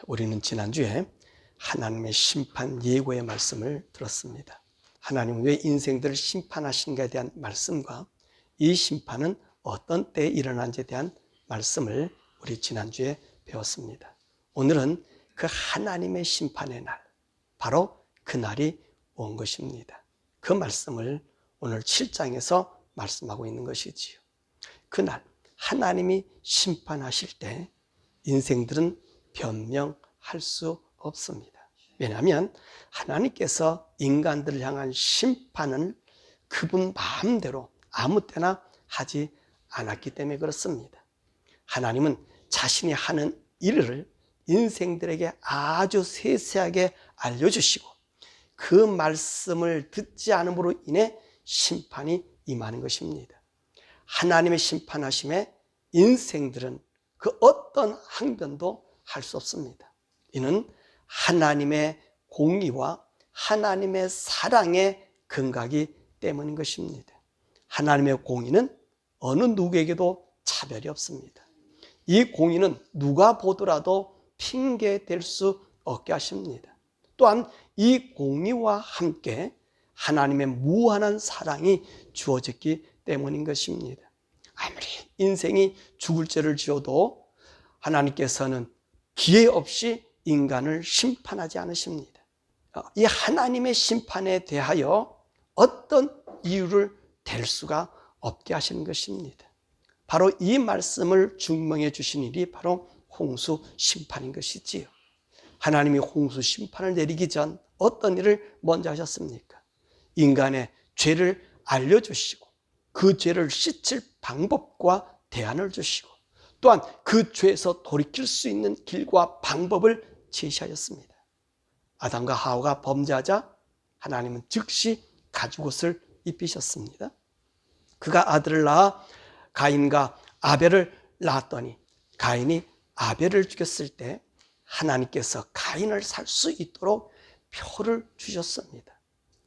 우리는 지난주에 하나님의 심판 예고의 말씀을 들었습니다. 하나님은 왜 인생들을 심판하시는가에 대한 말씀과 이 심판은 어떤 때에 일어난지에 대한 말씀을 우리 지난주에 배웠습니다. 오늘은 그 하나님의 심판의 날, 바로 그 날이 온 것입니다. 그 말씀을 오늘 7장에서 말씀하고 있는 것이지요. 그날 하나님이 심판하실 때 인생들은 변명할 수 없습니다. 왜냐하면 하나님께서 인간들을 향한 심판은 그분 마음대로 아무 때나 하지 않았기 때문에 그렇습니다. 하나님은 자신이 하는 일을 인생들에게 아주 세세하게 알려주시고 그 말씀을 듣지 않음으로 인해 심판이 임하는 것입니다. 하나님의 심판하심에 인생들은 그 어떤 항변도 할 수 없습니다. 이는 하나님의 공의와 하나님의 사랑의 근각이 때문인 것입니다. 하나님의 공의는 어느 누구에게도 차별이 없습니다. 이 공의는 누가 보더라도 핑계될 수 없게 하십니다. 또한 이 공의와 함께 하나님의 무한한 사랑이 주어졌기 때문인 것입니다. 아무리 인생이 죽을 죄를 지어도 하나님께서는 기회 없이 인간을 심판하지 않으십니다. 이 하나님의 심판에 대하여 어떤 이유를 댈 수가 없게 하시는 것입니다. 바로 이 말씀을 증명해 주신 일이 바로 홍수 심판인 것이지요. 하나님이 홍수 심판을 내리기 전 어떤 일을 먼저 하셨습니까? 인간의 죄를 알려주시고 그 죄를 씻을 방법과 대안을 주시고 또한 그 죄에서 돌이킬 수 있는 길과 방법을 제시하였습니다. 아담과 하와가 범죄하자 하나님은 즉시 가죽옷을 입히셨습니다. 그가 아들을 낳아 가인과 아벨을 낳았더니 가인이 아벨을 죽였을 때 하나님께서 가인을 살 수 있도록 표를 주셨습니다.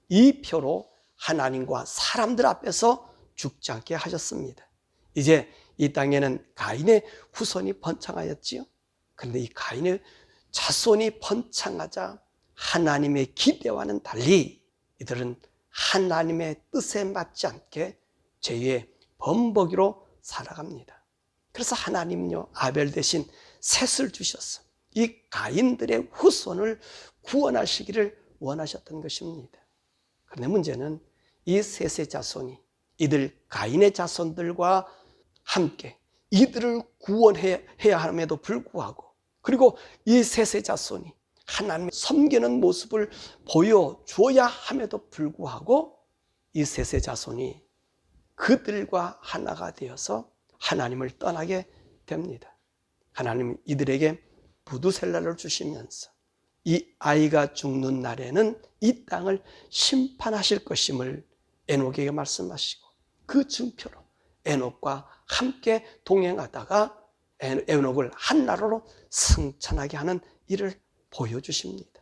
이 표로 하나님과 사람들 앞에서 죽지 않게 하셨습니다. 이제 이 땅에는 가인의 후손이 번창하였지요. 그런데 이 가인의 자손이 번창하자 하나님의 기대와는 달리 이들은 하나님의 뜻에 맞지 않게 죄의 범벅이로 살아갑니다. 그래서 하나님은요, 아벨 대신 셋을 주셨어. 이 가인들의 후손을 구원하시기를 원하셨던 것입니다. 그런데 문제는 이 셋의 자손이 이들 가인의 자손들과 함께 이들을 구원해야 함에도 불구하고 그리고 이 셋의 자손이 하나님을 섬기는 모습을 보여줘야 함에도 불구하고 이 셋의 자손이 그들과 하나가 되어서 하나님을 떠나게 됩니다. 하나님은 이들에게 부두셀라를 주시면서 이 아이가 죽는 날에는 이 땅을 심판하실 것임을 에녹에게 말씀하시고 그 증표로 에녹과 함께 동행하다가 에녹을 한나라로 승천하게 하는 일을 보여주십니다.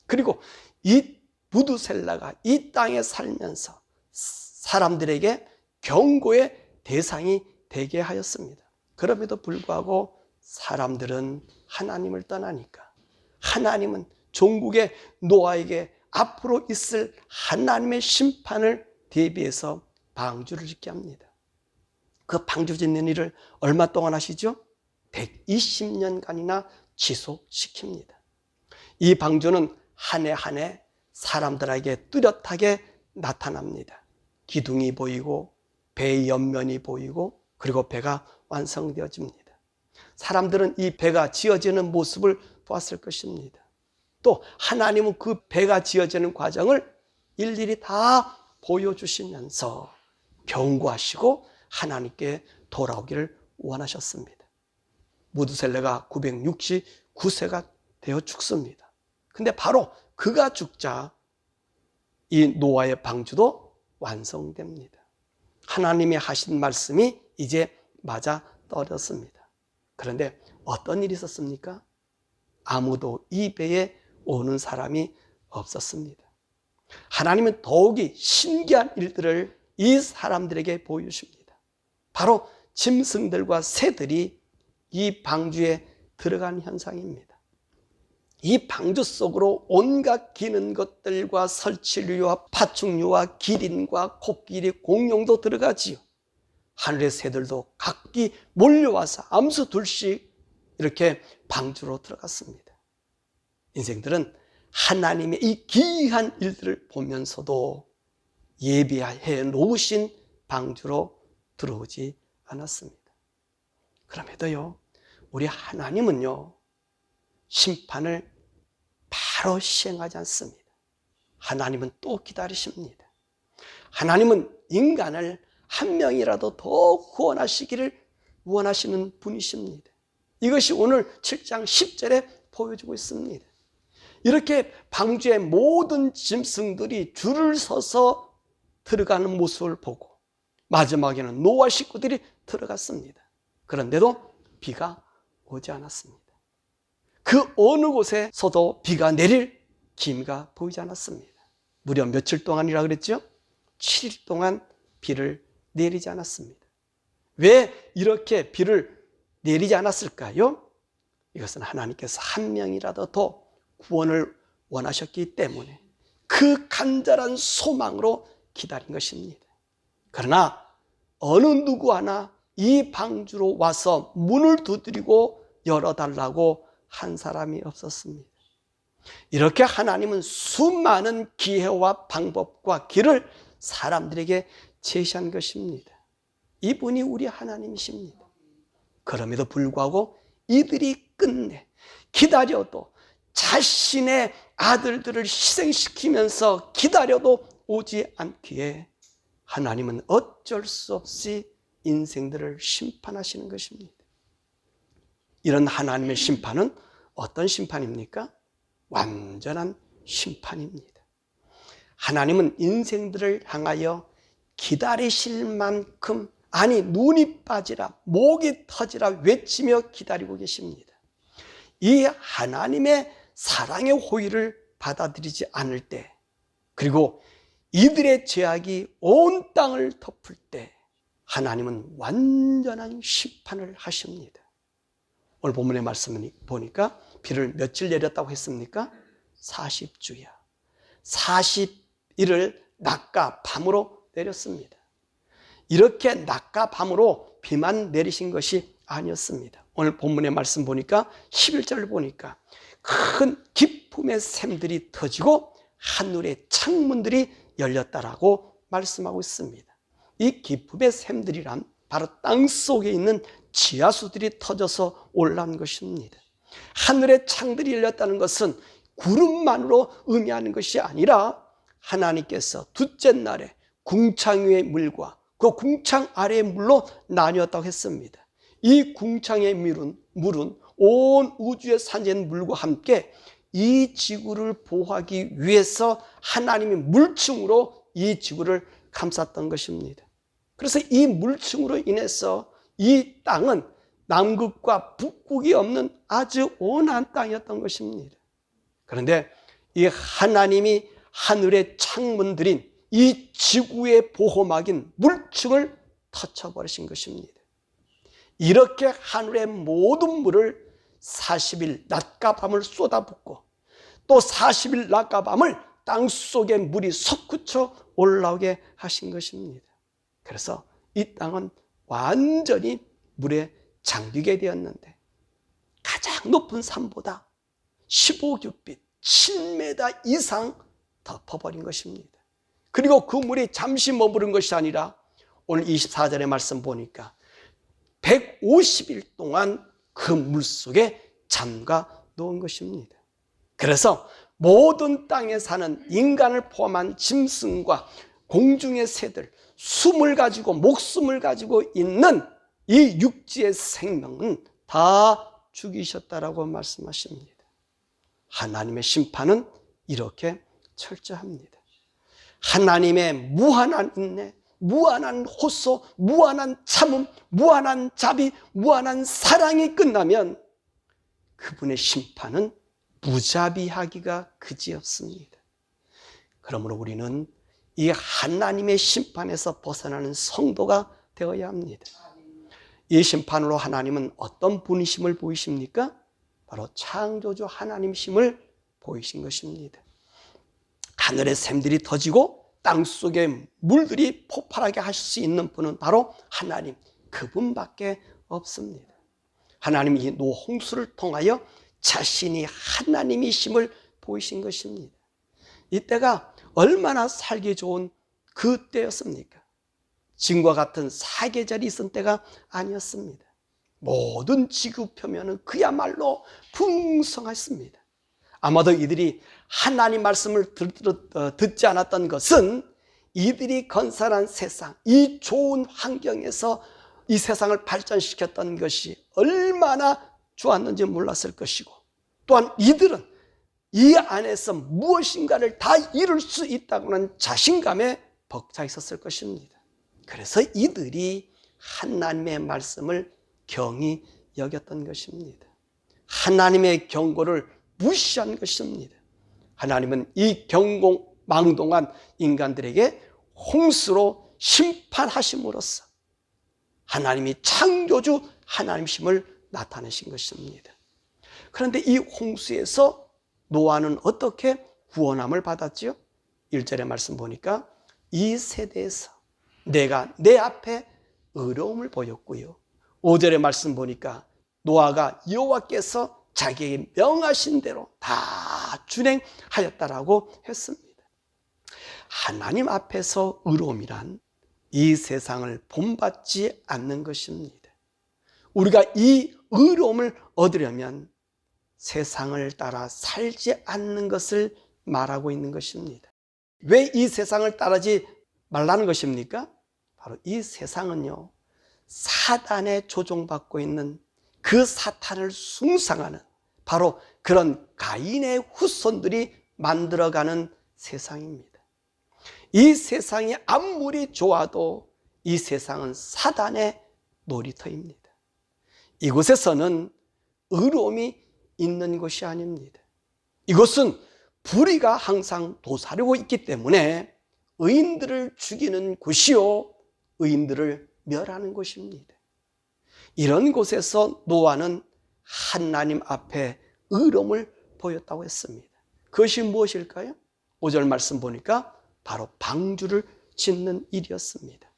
그리고 이 부두셀라가 이 땅에 살면서 사람들에게 경고의 대상이 되게 하였습니다. 그럼에도 불구하고 사람들은 하나님을 떠나니까 하나님은 종국의 노아에게 앞으로 있을 하나님의 심판을 대비해서 방주를 짓게 합니다. 그 방주 짓는 일을 얼마 동안 하시죠? 120년간이나 지속시킵니다. 이 방주는 한 해 한 해 사람들에게 뚜렷하게 나타납니다. 기둥이 보이고 배의 옆면이 보이고 그리고 배가 완성되어집니다. 사람들은 이 배가 지어지는 모습을 보았을 것입니다. 또 하나님은 그 배가 지어지는 과정을 일일이 다 보여주시면서 경고하시고 하나님께 돌아오기를 원하셨습니다. 무두셀레가 969세가 되어 죽습니다. 근데 바로 그가 죽자 이 노아의 방주도 완성됩니다. 하나님이 하신 말씀이 이제 맞아 떨어졌습니다. 그런데 어떤 일이 있었습니까? 아무도 이 배에 오는 사람이 없었습니다. 하나님은 더욱이 신기한 일들을 이 사람들에게 보여주십니다. 바로 짐승들과 새들이 이 방주에 들어간 현상입니다. 이 방주 속으로 온갖 기는 것들과 설치류와 파충류와 기린과 코끼리, 공룡도 들어가지요. 하늘의 새들도 각기 몰려와서 암수 둘씩 이렇게 방주로 들어갔습니다. 인생들은 하나님의 이 기이한 일들을 보면서도 예비해 놓으신 방주로 들어오지 않았습니다. 그럼에도요, 우리 하나님은요, 심판을 바로 시행하지 않습니다. 하나님은 또 기다리십니다. 하나님은 인간을 한 명이라도 더 구원하시기를 원하시는 분이십니다. 이것이 오늘 7장 10절에 보여주고 있습니다. 이렇게 방주의 모든 짐승들이 줄을 서서 들어가는 모습을 보고 마지막에는 노아 식구들이 들어갔습니다. 그런데도 비가 오지 않았습니다. 그 어느 곳에서도 비가 내릴 기미가 보이지 않았습니다. 무려 며칠 동안이라 그랬죠? 7일 동안 비를 내리지 않았습니다. 왜 이렇게 비를 내리지 않았을까요? 이것은 하나님께서 한 명이라도 더 구원을 원하셨기 때문에 그 간절한 소망으로 기다린 것입니다. 그러나 어느 누구 하나 이 방주로 와서 문을 두드리고 열어달라고 한 사람이 없었습니다. 이렇게 하나님은 수많은 기회와 방법과 길을 사람들에게 제시한 것입니다. 이분이 우리 하나님이십니다. 그럼에도 불구하고 이들이 끝내 기다려도 자신의 아들들을 희생시키면서 기다려도 오지 않기에 하나님은 어쩔 수 없이 인생들을 심판하시는 것입니다. 이런 하나님의 심판은 어떤 심판입니까? 완전한 심판입니다. 하나님은 인생들을 향하여 기다리실 만큼, 아니 눈이 빠지라 목이 터지라 외치며 기다리고 계십니다. 이 하나님의 사랑의 호의를 받아들이지 않을 때, 그리고 이들의 죄악이 온 땅을 덮을 때 하나님은 완전한 심판을 하십니다. 오늘 본문의 말씀을 보니까 비를 며칠 내렸다고 했습니까? 40주야. 40일을 낮과 밤으로 내렸습니다. 이렇게 낮과 밤으로 비만 내리신 것이 아니었습니다. 오늘 본문의 말씀 보니까 11절을 보니까 큰 기쁨의 샘들이 터지고 하늘의 창문들이 열렸다라고 말씀하고 있습니다. 이 기쁨의 샘들이란 바로 땅 속에 있는 지하수들이 터져서 올라온 것입니다. 하늘의 창들이 열렸다는 것은 구름만으로 의미하는 것이 아니라 하나님께서 둘째 날에 궁창 위의 물과 그 궁창 아래의 물로 나뉘었다고 했습니다. 이 궁창의 물은 온 우주에 산재한 물과 함께 이 지구를 보호하기 위해서 하나님이 물층으로 이 지구를 감쌌던 것입니다. 그래서 이 물층으로 인해서 이 땅은 남극과 북극이 없는 아주 온화한 땅이었던 것입니다. 그런데 이 하나님이 하늘의 창문들인 이 지구의 보호막인 물층을 터쳐버리신 것입니다. 이렇게 하늘의 모든 물을 40일 낮과 밤을 쏟아붓고 또 40일 낮과 밤을 땅속에 물이 솟구쳐 올라오게 하신 것입니다. 그래서 이 땅은 완전히 물에 잠기게 되었는데 가장 높은 산보다 15규빗 7m 이상 덮어버린 것입니다. 그리고 그 물이 잠시 머무른 것이 아니라 오늘 24절의 말씀 보니까 150일 동안 그 물속에 잠가 놓은 것입니다. 그래서 모든 땅에 사는 인간을 포함한 짐승과 공중의 새들, 숨을 가지고 목숨을 가지고 있는 이 육지의 생명은 다 죽이셨다라고 말씀하십니다. 하나님의 심판은 이렇게 철저합니다. 하나님의 무한한 인내, 무한한 호소, 무한한 참음, 무한한 자비, 무한한 사랑이 끝나면 그분의 심판은 무자비하기가 그지없습니다. 그러므로 우리는 이 하나님의 심판에서 벗어나는 성도가 되어야 합니다. 이 심판으로 하나님은 어떤 분이심을 보이십니까? 바로 창조주 하나님이심을 보이신 것입니다. 하늘의 샘들이 터지고 땅속의 물들이 폭발하게 하실 수 있는 분은 바로 하나님, 그분밖에 없습니다. 하나님이 이 노홍수를 통하여 자신이 하나님이심을 보이신 것입니다. 이때가 얼마나 살기 좋은 그 때였습니까? 지금과 같은 사계절이 있은 때가 아니었습니다. 모든 지구 표면은 그야말로 풍성했습니다. 아마도 이들이 하나님 말씀을 듣지 않았던 것은 이들이 건설한 세상, 이 좋은 환경에서 이 세상을 발전시켰던 것이 얼마나 좋았는지 몰랐을 것이고, 또한 이들은 이 안에서 무엇인가를 다 이룰 수 있다고는 자신감에 벅차 있었을 것입니다. 그래서 이들이 하나님의 말씀을 경히 여겼던 것입니다. 하나님의 경고를 무시한 것입니다. 하나님은 이 경고망동한 인간들에게 홍수로 심판하심으로써 하나님이 창조주 하나님이심을 나타내신 것입니다. 그런데 이 홍수에서 노아는 어떻게 구원함을 받았지요? 1절의 말씀 보니까 이 세대에서 내가 내 앞에 의로움을 보였고요. 5절의 말씀 보니까 노아가 여호와께서 자기에게 명하신 대로 다 준행하였다라고 했습니다. 하나님 앞에서 의로움이란 이 세상을 본받지 않는 것입니다. 우리가 이 의로움을 얻으려면 세상을 따라 살지 않는 것을 말하고 있는 것입니다. 왜 이 세상을 따르지 말라는 것입니까? 바로 이 세상은요, 사단에 조종받고 있는 그 사탄을 숭상하는 바로 그런 가인의 후손들이 만들어가는 세상입니다. 이 세상이 아무리 좋아도 이 세상은 사단의 놀이터입니다. 이곳에서는 의로움이 있는 곳이 아닙니다. 이곳은 불의가 항상 도사리고 있기 때문에 의인들을 죽이는 곳이요, 의인들을 멸하는 곳입니다. 이런 곳에서 노아는 하나님 앞에 의로움을 보였다고 했습니다. 그것이 무엇일까요? 5절 말씀 보니까 바로 방주를 짓는 일이었습니다.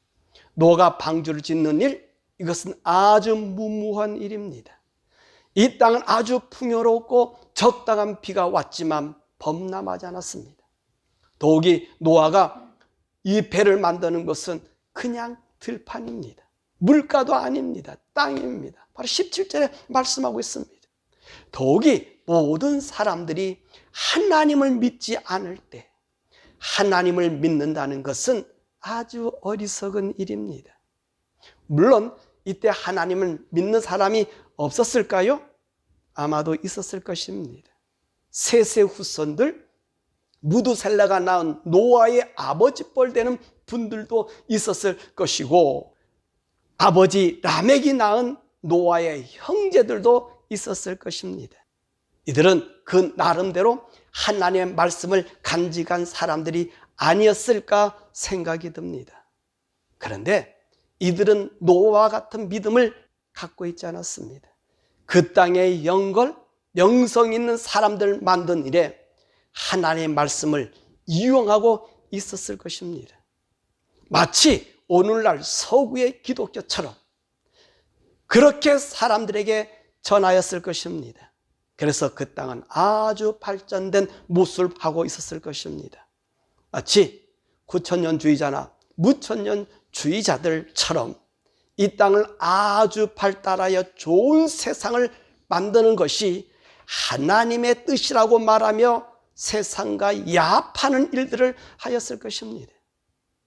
노아가 방주를 짓는 일, 이것은 아주 무모한 일입니다. 이 땅은 아주 풍요롭고 적당한 비가 왔지만 범람하지 않았습니다. 더욱이 노아가 이 배를 만드는 것은 그냥 들판입니다. 물가도 아닙니다. 땅입니다. 바로 17절에 말씀하고 있습니다. 더욱이 모든 사람들이 하나님을 믿지 않을 때 하나님을 믿는다는 것은 아주 어리석은 일입니다. 물론 이때 하나님을 믿는 사람이 없었을까요? 아마도 있었을 것입니다. 셋의 후손들, 무두셀라가 낳은 노아의 아버지뻘 되는 분들도 있었을 것이고, 아버지 라멕이 낳은 노아의 형제들도 있었을 것입니다. 이들은 그 나름대로 하나님의 말씀을 간직한 사람들이 아니었을까 생각이 듭니다. 그런데 이들은 노아와 같은 믿음을 갖고 있지 않았습니다. 그 땅의 영걸, 영성 있는 사람들 만든 일에 하나님의 말씀을 이용하고 있었을 것입니다. 마치 오늘날 서구의 기독교처럼 그렇게 사람들에게 전하였을 것입니다. 그래서 그 땅은 아주 발전된 모습을 하고 있었을 것입니다. 마치 9천년주의자나 무천년주의자들처럼 이 땅을 아주 발달하여 좋은 세상을 만드는 것이 하나님의 뜻이라고 말하며 세상과 야합하는 일들을 하였을 것입니다.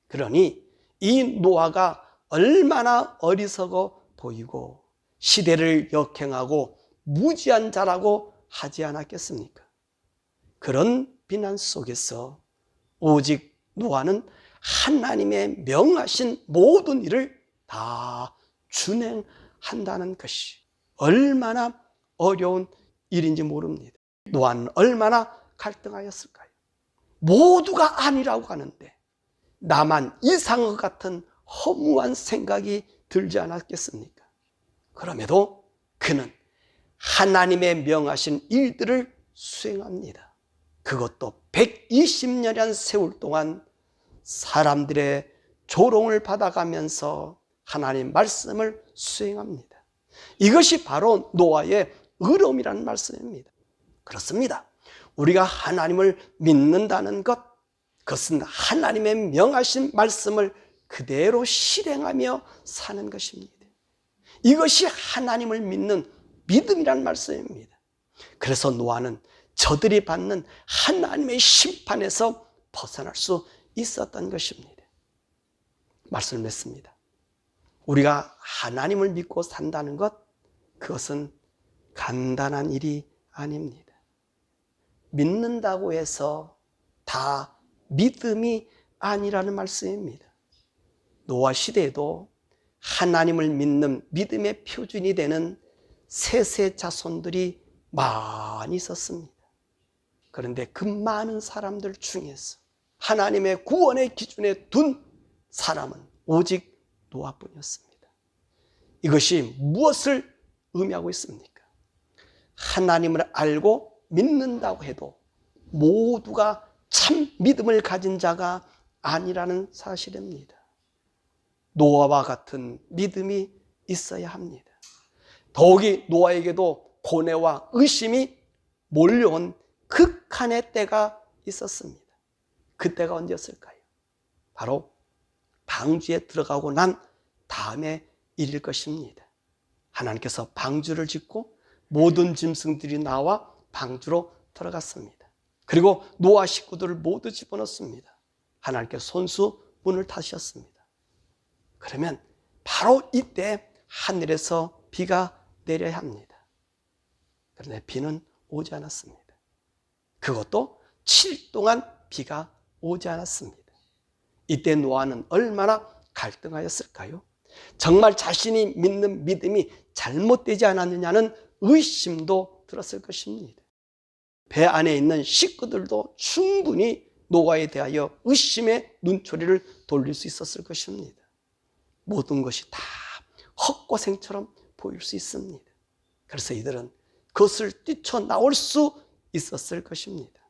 그러니 이 노아가 얼마나 어리석어 보이고 시대를 역행하고 무지한 자라고 하지 않았겠습니까? 그런 비난 속에서 오직 노아는 하나님의 명하신 모든 일을 다 준행한다는 것이 얼마나 어려운 일인지 모릅니다. 노아는 얼마나 갈등하였을까요? 모두가 아니라고 하는데 나만 이상한 것 같은 허무한 생각이 들지 않았겠습니까? 그럼에도 그는 하나님의 명하신 일들을 수행합니다. 그것도 120년이란 세월 동안 사람들의 조롱을 받아가면서 하나님 말씀을 수행합니다. 이것이 바로 노아의 의로움이라는 말씀입니다. 그렇습니다. 우리가 하나님을 믿는다는 것, 그것은 하나님의 명하신 말씀을 그대로 실행하며 사는 것입니다. 이것이 하나님을 믿는 믿음이라는 말씀입니다. 그래서 노아는 저들이 받는 하나님의 심판에서 벗어날 수 있었던 것입니다. 말씀을 맺습니다. 우리가 하나님을 믿고 산다는 것, 그것은 간단한 일이 아닙니다. 믿는다고 해서 다 믿음이 아니라는 말씀입니다. 노아 시대에도 하나님을 믿는 믿음의 표준이 되는 셋의 자손들이 많이 있었습니다. 그런데 그 많은 사람들 중에서 하나님의 구원의 기준에 둔 사람은 오직 노아뿐이었습니다. 이것이 무엇을 의미하고 있습니까? 하나님을 알고 믿는다고 해도 모두가 참 믿음을 가진 자가 아니라는 사실입니다. 노아와 같은 믿음이 있어야 합니다. 더욱이 노아에게도 고뇌와 의심이 몰려온 극한의 때가 있었습니다. 그때가 언제였을까요? 바로 방주에 들어가고 난 다음의 일일 것입니다. 하나님께서 방주를 짓고 모든 짐승들이 나와 방주로 들어갔습니다. 그리고 노아 식구들을 모두 집어넣습니다. 하나님께서 손수 문을 닫으셨습니다. 그러면 바로 이때 하늘에서 비가 내려야 합니다. 그런데 비는 오지 않았습니다. 그것도 7일 동안 비가 오지 않았습니다. 이때 노아는 얼마나 갈등하였을까요? 정말 자신이 믿는 믿음이 잘못되지 않았느냐는 의심도 들었을 것입니다. 배 안에 있는 식구들도 충분히 노아에 대하여 의심의 눈초리를 돌릴 수 있었을 것입니다. 모든 것이 다 헛고생처럼 보일 수 있습니다. 그래서 이들은 그것을 뛰쳐나올 수 있었을 것입니다.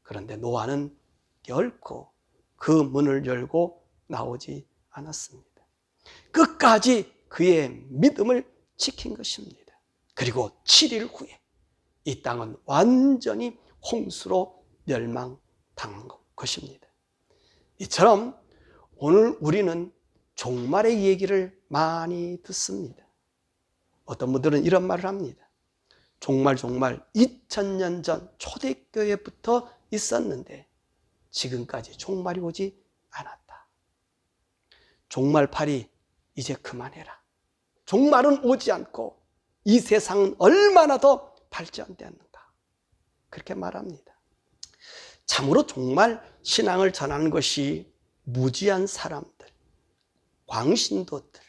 그런데 노아는 결코 그 문을 열고 나오지 않았습니다. 끝까지 그의 믿음을 지킨 것입니다. 그리고 7일 후에 이 땅은 완전히 홍수로 멸망당한 것입니다. 이처럼 오늘 우리는 종말의 얘기를 많이 듣습니다. 어떤 분들은 이런 말을 합니다. 정말 2000년 전 초대교회부터 있었는데 지금까지 종말이 오지 않았다. 종말팔이 이제 그만해라. 종말은 오지 않고 이 세상은 얼마나 더 발전되었는가. 그렇게 말합니다. 참으로 종말 신앙을 전하는 것이 무지한 사람들, 광신도들,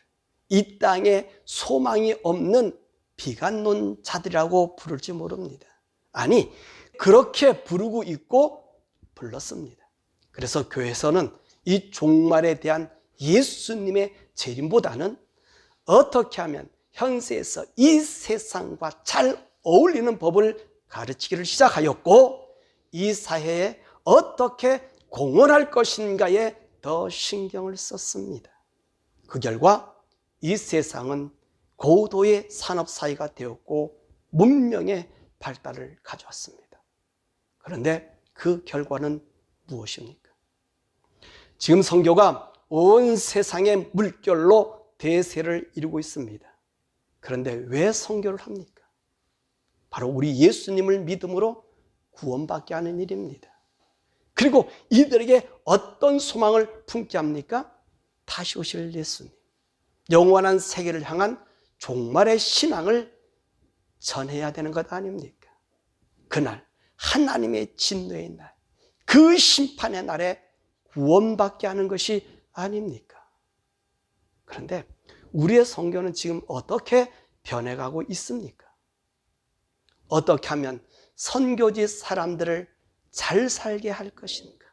이 땅에 소망이 없는 비관론자들이라고 부를지 모릅니다. 아니, 그렇게 부르고 있고 불렀습니다. 그래서 교회에서는 이 종말에 대한 예수님의 재림보다는 어떻게 하면 현세에서 이 세상과 잘 어울리는 법을 가르치기를 시작하였고, 이 사회에 어떻게 공헌할 것인가에 더 신경을 썼습니다. 그 결과 이 세상은 고도의 산업사회가 되었고 문명의 발달을 가져왔습니다. 그런데 그 결과는 무엇입니까? 지금 선교가 온 세상의 물결로 대세를 이루고 있습니다. 그런데 왜 선교를 합니까? 바로 우리 예수님을 믿음으로 구원받게 하는 일입니다. 그리고 이들에게 어떤 소망을 품게 합니까? 다시 오실 예수님, 영원한 세계를 향한 종말의 신앙을 전해야 되는 것 아닙니까? 그날 하나님의 진노의 날, 그 심판의 날에 구원받게 하는 것이 아닙니까? 그런데 우리의 선교는 지금 어떻게 변해가고 있습니까? 어떻게 하면 선교지 사람들을 잘 살게 할 것인가?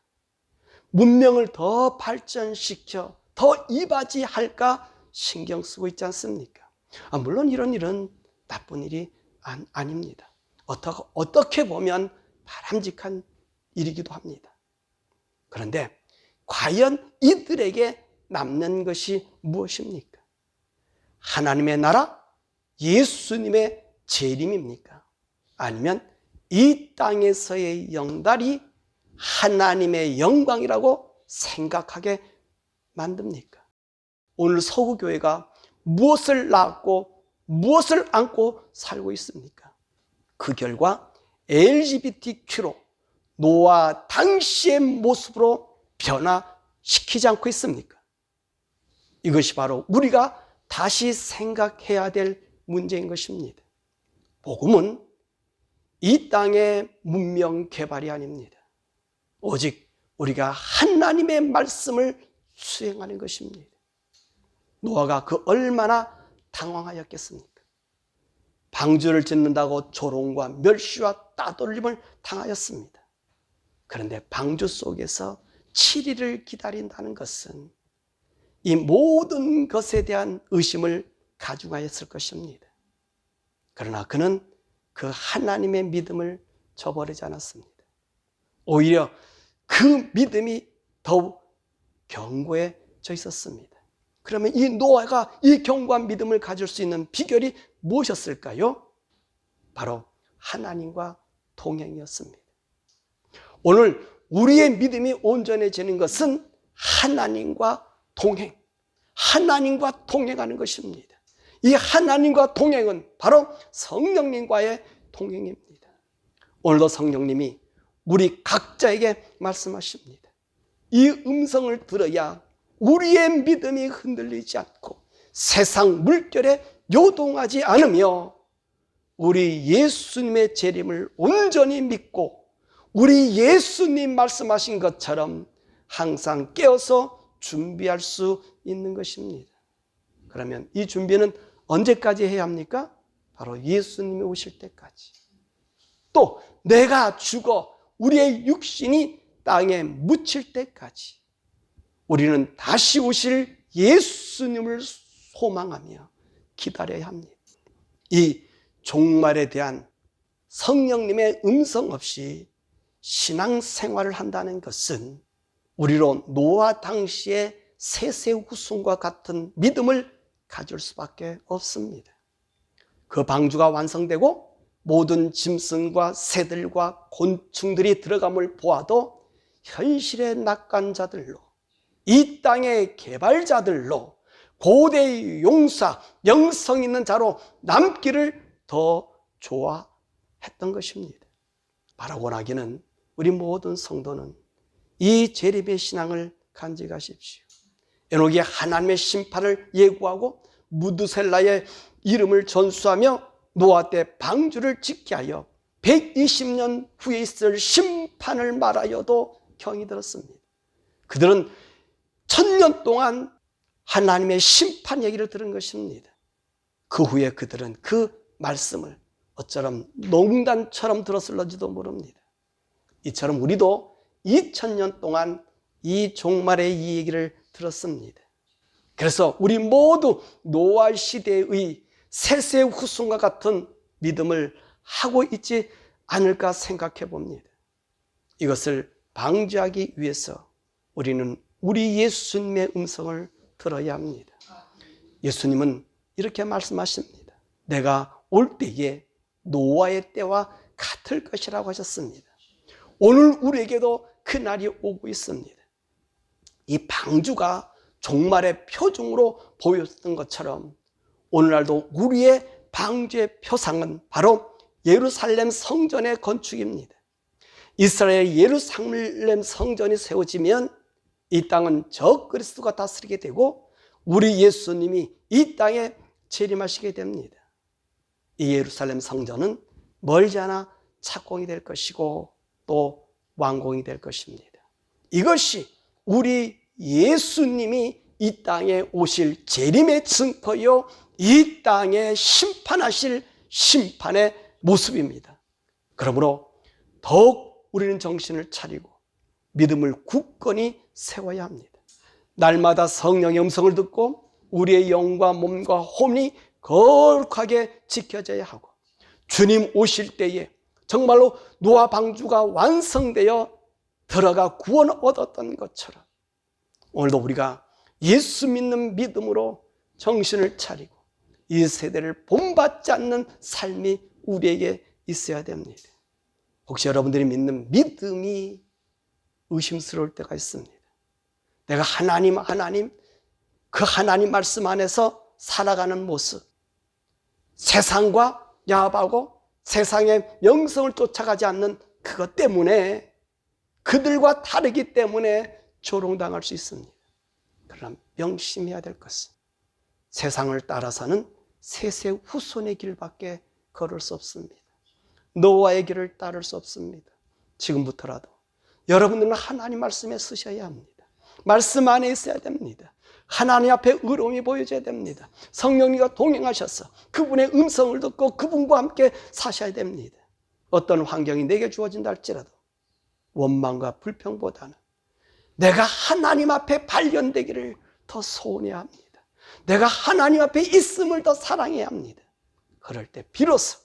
문명을 더 발전시켜 더 이바지할까 신경 쓰고 있지 않습니까? 물론 이런 일은 나쁜 일이 아닙니다. 어떻게 보면 바람직한 일이기도 합니다. 그런데 과연 이들에게 남는 것이 무엇입니까? 하나님의 나라, 예수님의 재림입니까? 아니면 이 땅에서의 영달이 하나님의 영광이라고 생각하게 만듭니까? 오늘 서구교회가 무엇을 낳고 무엇을 안고 살고 있습니까? 그 결과 LGBTQ로 노아 당시의 모습으로 변화시키지 않고 있습니까? 이것이 바로 우리가 다시 생각해야 될 문제인 것입니다. 복음은 이 땅의 문명 개발이 아닙니다. 오직 우리가 하나님의 말씀을 수행하는 것입니다. 노아가 그 얼마나 당황하였겠습니까? 방주를 짓는다고 조롱과 멸시와 따돌림을 당하였습니다. 그런데 방주 속에서 7일을 기다린다는 것은 이 모든 것에 대한 의심을 가중하였을 것입니다. 그러나 그는 그 하나님의 믿음을 저버리지 않았습니다. 오히려 그 믿음이 더욱 견고해져 있었습니다. 그러면 이 노아가 이 견고한 믿음을 가질 수 있는 비결이 무엇이었을까요? 바로 하나님과 동행이었습니다. 오늘 우리의 믿음이 온전해지는 것은 하나님과 동행, 하나님과 동행하는 것입니다. 이 하나님과 동행은 바로 성령님과의 동행입니다. 오늘도 성령님이 우리 각자에게 말씀하십니다. 이 음성을 들어야 우리의 믿음이 흔들리지 않고 세상 물결에 요동하지 않으며 우리 예수님의 재림을 온전히 믿고 우리 예수님 말씀하신 것처럼 항상 깨어서 준비할 수 있는 것입니다. 그러면 이 준비는 언제까지 해야 합니까? 바로 예수님이 오실 때까지. 또 내가 죽어 우리의 육신이 땅에 묻힐 때까지 우리는 다시 오실 예수님을 소망하며 기다려야 합니다. 이 종말에 대한 성령님의 음성 없이 신앙생활을 한다는 것은 우리로 노아 당시의 세세후손과 같은 믿음을 가질 수밖에 없습니다. 그 방주가 완성되고 모든 짐승과 새들과 곤충들이 들어감을 보아도 현실의 낙관자들로, 이 땅의 개발자들로, 고대의 용사, 영성 있는 자로 남기를 더 좋아했던 것입니다. 바라고나기는 우리 모든 성도는 이 재림의 신앙을 간직하십시오. 에녹이 하나님의 심판을 예고하고 무드셀라의 이름을 전수하며 노아 때 방주를 짓게 하여 120년 후에 있을 심판을 말하여도 경이 들었습니다. 그들은 1000년 동안 하나님의 심판 얘기를 들은 것입니다. 그 후에 그들은 그 말씀을 어쩌면 농단처럼 들었을런지도 모릅니다. 이처럼 우리도 2000년 동안 이 종말의 이 얘기를 들었습니다. 그래서 우리 모두 노아 시대의 세세 후손과 같은 믿음을 하고 있지 않을까 생각해 봅니다. 이것을 방지하기 위해서 우리는 우리 예수님의 음성을 들어야 합니다. 예수님은 이렇게 말씀하십니다. 내가 올 때에 노아의 때와 같을 것이라고 하셨습니다. 오늘 우리에게도 그 날이 오고 있습니다. 이 방주가 종말의 표징으로 보였던 것처럼 오늘날도 우리의 방주의 표상은 바로 예루살렘 성전의 건축입니다. 이스라엘 예루살렘 성전이 세워지면 이 땅은 저 그리스도가 다스리게 되고 우리 예수님이 이 땅에 재림하시게 됩니다. 이 예루살렘 성전은 멀지 않아 착공이 될 것이고 또 완공이 될 것입니다. 이것이 우리 예수님이 이 땅에 오실 재림의 증거요, 이 땅에 심판하실 심판의 모습입니다. 그러므로 더욱 우리는 정신을 차리고 믿음을 굳건히 세워야 합니다. 날마다 성령의 음성을 듣고 우리의 영과 몸과 혼이 거룩하게 지켜져야 하고 주님 오실 때에 정말로 노아 방주가 완성되어 들어가 구원 얻었던 것처럼 오늘도 우리가 예수 믿는 믿음으로 정신을 차리고 이 세대를 본받지 않는 삶이 우리에게 있어야 됩니다. 혹시 여러분들이 믿는 믿음이 의심스러울 때가 있습니다. 내가 하나님 그 하나님 말씀 안에서 살아가는 모습, 세상과 야합하고 세상의 명성을 쫓아가지 않는 그것 때문에, 그들과 다르기 때문에 조롱당할 수 있습니다. 그러나 명심해야 될 것은 세상을 따라서는 셋의 후손의 길밖에 걸을 수 없습니다. 노아의 길을 따를 수 없습니다. 지금부터라도 여러분들은 하나님 말씀에 서셔야 합니다. 말씀 안에 있어야 됩니다. 하나님 앞에 의로움이 보여져야 됩니다. 성령님과 동행하셔서 그분의 음성을 듣고 그분과 함께 사셔야 됩니다. 어떤 환경이 내게 주어진다 할지라도 원망과 불평보다는 내가 하나님 앞에 발견되기를 더 소원해야 합니다. 내가 하나님 앞에 있음을 더 사랑해야 합니다. 그럴 때 비로소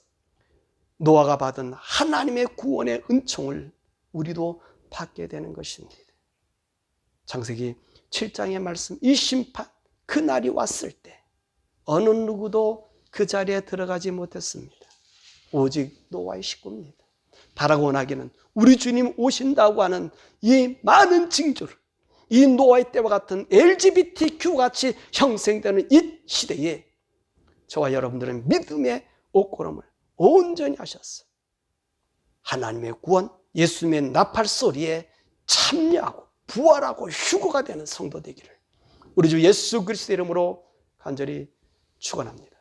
노아가 받은 하나님의 구원의 은총을 우리도 받게 되는 것입니다. 창세기 7장의 말씀, 이 심판, 그날이 왔을 때 어느 누구도 그 자리에 들어가지 못했습니다. 오직 노아의 식구입니다. 바라고 나기는 우리 주님 오신다고 하는 이 많은 징조를, 이 노아의 때와 같은 LGBTQ같이 형성되는 이 시대에 저와 여러분들은 믿음의 옷걸음을 온전히 하셔서 하나님의 구원, 예수님의 나팔 소리에 참여하고 부활하고 휴거가 되는 성도 되기를 우리 주 예수 그리스도의 이름으로 간절히 축원합니다.